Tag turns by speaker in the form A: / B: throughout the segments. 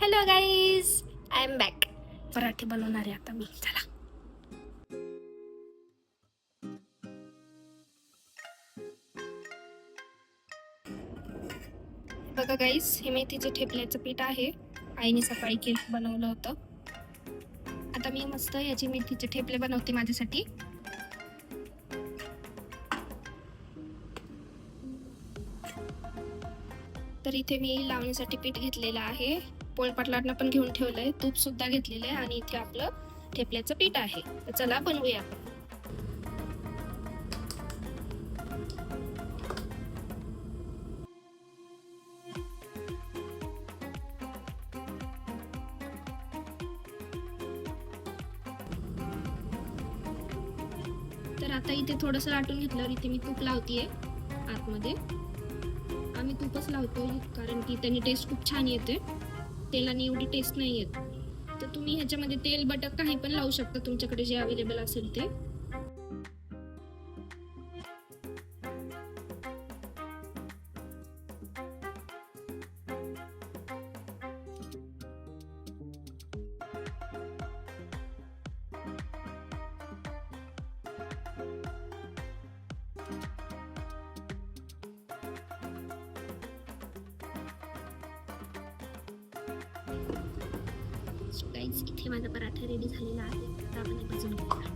A: Hello guys, I am back. पराठे बनवणार आहे आता मी. चला. बघा गाईज, हे मेथीचे ठेपल्याचं पीठ आहे. आईने सकाळी बनवलं होतं. आता मी मस्त याचे मेथीचे ठेपले बनवते माझ्यासाठी. तर इथे मी लावण्यासाठी पीठ घेतलेलं आहे. पोळपाट लाटणं पण घेऊन ठेवलंय, तूप सुद्धा घेतलेलं आहे आणि इथे आपलं ठेपल्याचं पीठ आहे. तर चला बनवूया. तर आता इथे थोडंसं लाटून घेतल्यावर इथे मी तूप लावतीये आतमध्ये. आम्ही तूपच लावतो कारण की त्याने टेस्ट खूप छान येते. तेलाने एवढी टेस्ट नाही येत. तर तुम्ही ह्याच्यामध्ये तेल बटर काही पण लावू शकता, तुमच्याकडे जे अवेलेबल असेल ते. गाईज, इथे माझा पराठा रेडी झालेला आहे. आता आपण हे भाजून घेऊया.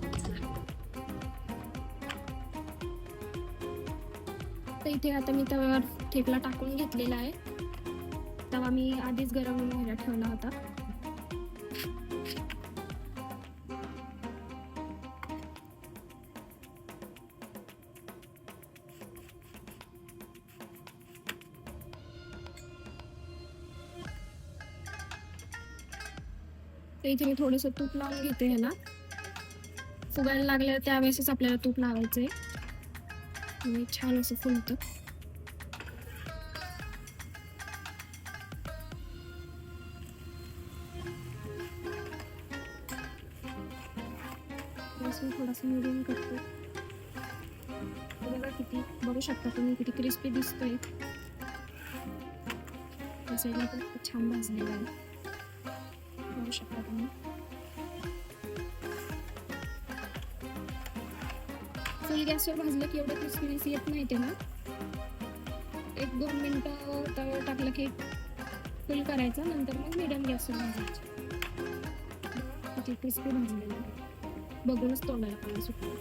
A: तर इथे आता मी तव्यावर ठेपला टाकून घेतलेला आहे. तवा मी आधीच गरम व्हायला ठेवला होता. तर इथे मी थोडंसं तूप लावून घेते. ह्याला फुगायला लागलं त्यावेळेसच आपल्याला तूप लावायचंय. छान असं फुलतं. थोडासा मिडियम करते. बघा किती, बघू शकता तुम्ही किती क्रिस्पी दिसतोय. साईडला पण खूप छान भाजलेला आहे, बघू शकता तुम्ही. फुल गॅसवर भाजलं की एवढं क्रिस्पीनेस येत नाही तेव्हा. 1-2 मिनिटं तव्यावर टाकलं की फुल करायचं, नंतर मग मिडियम गॅसवर भाजायचं. किती क्रिस्पी भाजलेलं आहे, बघूनच तोंडाला पाणी सुटलं.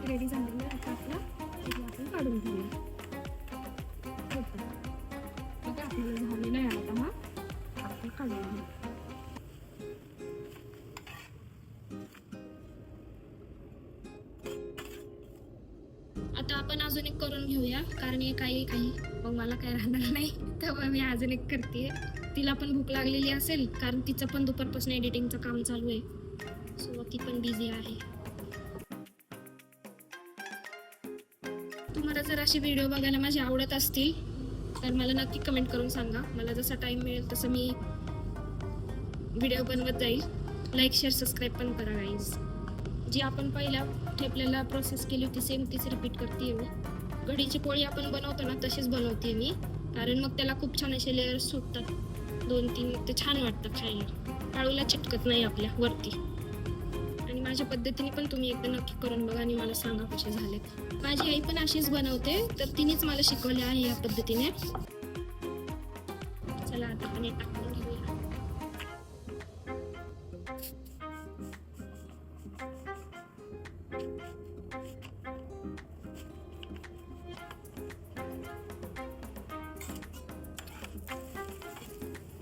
A: रेडी झालेलं आहे. आता आपला आपण काढून घेऊया. बघा आपल्याला झालेला आहे. आता हा आपण काढून घेऊ. आता आपण अजून एक करून घेऊया, कारण हे काही मग मला काय राहणार नाही, तेव्हा मी अजून एक करते. तिला पण भूक लागलेली असेल, कारण तिचं पण दुपारपासून एडिटिंगचं काम चालू आहे. सो ती पण बिझी आहे. तुम्हाला जर असे व्हिडिओ बघायला माझे आवडत असतील तर मला नक्की कमेंट करून सांगा. मला जसा टाइम मिळेल तसं मी व्हिडिओ बनवत जाईल. लाईक, शेअर, सबस्क्राईब पण करा गाईज. जी आपण पहिल्या ठेपल्याला प्रोसेस केली होती सेम तीच रिपीट करते मी. कढीची पोळी आपण बनवतो ना तशीच बनवते मी, कारण मग त्याला खूप छान असे लेयर्स सुटतात. 2-3 ते छान वाटतं खायला. काळूला चिटकत नाही आपल्या वरती. आणि माझ्या पद्धतीने पण तुम्ही एकदा नक्की करून बघा आणि मला सांगा कसे झालेत. माझी आई पण अशीच बनवते, तर तिनेच मला शिकवले आहे या पद्धतीने. चला आता आपण हे टाकून घेऊया.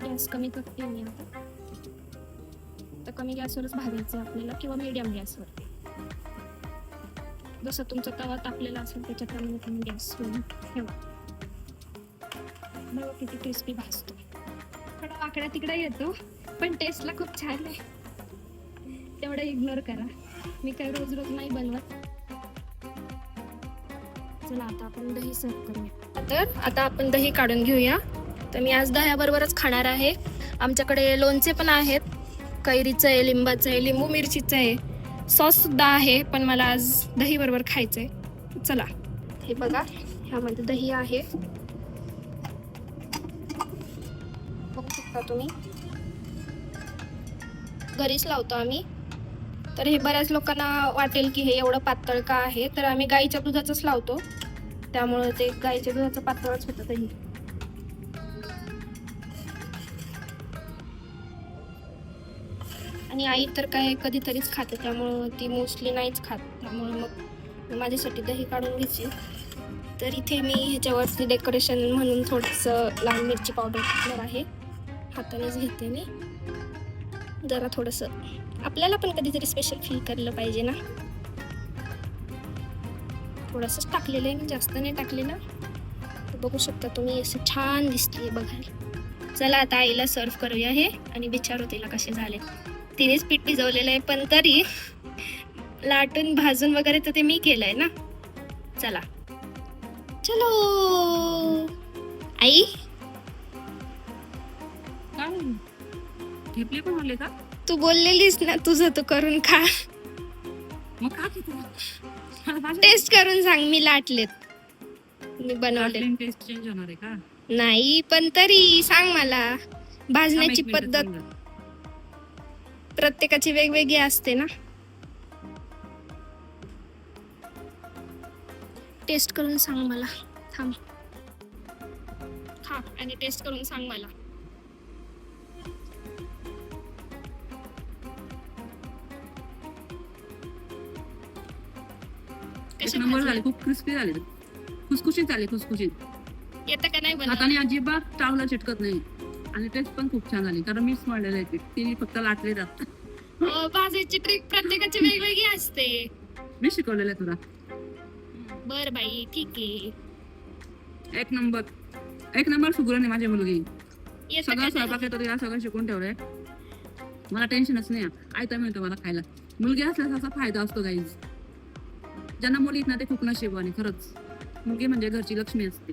A: गॅस कमी करते मी आता. तर कमी गॅसवरच भाजायचं आपल्याला, किंवा मीडियम गॅसवर. जसं तुमचा तवा तापलेला असेल त्याच्याप्रमाणे तुम्ही गॅस ठेवा. बघा किती क्रिस्पी भाजतो. थोडा वाकडा तिकडे येतो, पण टेस्टला खूप छान आहे. तेवढं इग्नोर करा. मी काही रोज नाही बनवत. चला आता आपण दही सर्व करूया. तर आता आपण दही काढून घेऊया. तर मी आज दह्याबरोबरच खाणार आहे. आमच्याकडे लोणचे पण आहेत, कैरीचं आहे, लिंबाचं आहे, लिंबू मिरचीचं आहे, सॉस सुद्धा आहे, पण मला आज दही बरोबर खायचंय. चला, हे बघा, ह्यामध्ये दही आहे, बघू शकता तुम्ही. घरीच लावतो आम्ही. तर हे बऱ्याच लोकांना वाटेल की हे एवढं पातळ का आहे, तर आम्ही गाईच्या दुधाचंच लावतो, त्यामुळे ते गाईच्या दुधाचं पातळच होतं दही. आणि आई तर काय कधीतरीच खाते, त्यामुळं ती मोस्टली नाहीच खात, त्यामुळे मग माझ्यासाठी दही काढून घ्यायची. तर इथे मी ह्याच्यावरती डेकोरेशन म्हणून थोडंसं लाल मिरची पावडर टाकणार आहे. हातानेच घेते मी. जरा थोडंसं आपल्याला पण कधीतरी स्पेशल फील करायला पाहिजे ना. थोडंसंच टाकलेलं आहे मी, जास्त नाही टाकलेलं. तर बघू शकता तुम्ही, असं छान दिसते बघायला. चला आता आईला सर्व करूया हे आणि विचारू तिला कसे झाले. तिनेच पीठ भिजवलेलं आहे, पण तरी लाटून भाजून वगैरे तर ते मी केलंय ना. चला चलो आई.
B: ठेपले पण आले का?
A: तू बोललेलीस ना तुझं तू करून खा.
B: मग का
A: टेस्ट करून सांग. मी लाटलेत, मी बनवले.
B: टेस्ट चेंज होणार आहे का?
A: नाही पण तरी सांग मला. भाजण्याची
B: थांब एक मिनिट,
A: पद्धत
B: थांब.
A: प्रत्येकाची वेगवेगळी असते ना. टेस्ट करून सांग मला. थांब, खा आणि टेस्ट करून सांग मला.
B: एक
A: कसे
B: नंबर
A: भाजले?
B: झाले, खूप क्रिस्पी झाले, खुसखुशीत झाले, खुसखुशीत.
A: येतं का नाही बनवता?
B: हाताने अजिबात चावला चिटकत नाही आणि टेस्ट पण खूप छान झाली, कारण मीच मळलेलं आहे ती फक्त लाटले जात.
A: भाजायची ट्रिक प्रत्येकाची वेगवेगळी असते.
B: मी शिकवलेलं आहे तुला.
A: बर बाई, ठीक आहे.
B: एक नंबर सुगरण आहे माझी मुलगी.
A: येतं
B: सगळं
A: का
B: स्वयंपाक येतो तिला, सगळं शिकून ठेवलंय. मला टेन्शनच नाही. आयता मिळतो मला खायला. मुलगी असल्यास असा फायदा असतो गाईज. ज्यांना मुली आहेत ना ते खूप नशीबवान आहे खरंच. मुलगी म्हणजे घरची लक्ष्मी असते.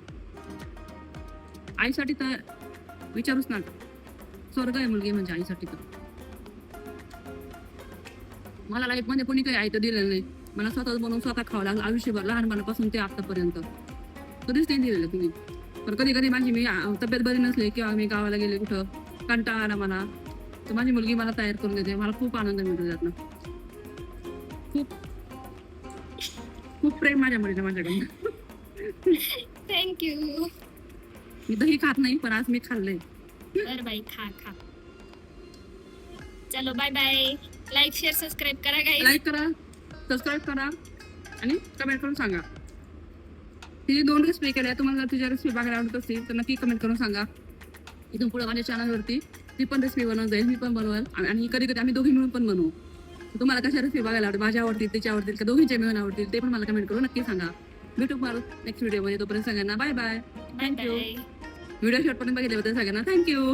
B: आईसाठी तर विचारूच ना, स्वर्ग आहे मुलगी म्हणजे आईसाठी. तर मला लाईफ मध्ये कोणी काही आयतं दिलेलं नाही. मला स्वतःच बनवून स्वतः खावं लागलं आयुष्यभर, लहानपणापासून ते आतापर्यंत कधीच नाही दिलेलं तुम्ही. पण कधी कधी मी तब्येत बरी नसली किंवा मी गावाला गेले कुठं कंटाळा आला मला, तर माझी मुलगी मला तयार करून देते. मला खूप आनंद मिळतो त्यातनं. खूप खूप प्रेम माझ्या मुलीला माझ्याकडे.
A: थँक्यू.
B: मी दही खात नाही, पण आज मी खाल्लंय.
A: बर बाई, खा खा. चलो bye bye. Like share subscribe करा गाईस.
B: लाईक करा, सबस्क्राईब करा आणि कमेंट करून सांगा. तिने 2 रेसिपी केल्या. तुम्हाला जर तुझ्या रेसिपी बघायला आवडत असतील तर नक्की कमेंट करून सांगा. इथून पुढे माझ्या चॅनलवरती ती पण रेसिपी बनवत जाईल, मी पण बनवेल आणि कधी कधी आम्ही दोघी मिळून पण बनवू. तुम्हाला कशा रेसिपी बघायला आवडतील, माझ्या आवडतील, तिच्या आवडतील का दोघींच्या मिळून आवडतील, ते पण मला कमेंट करून नक्की सांगा. भेटू मला नेक्स्ट व्हिडिओमध्ये. तोपर्यंत सगळ्यांना bye bye.
A: Bye bye.
B: Video शेवटपर्यंत बघितल्याबद्दल सगळ्यांना थँक्यू.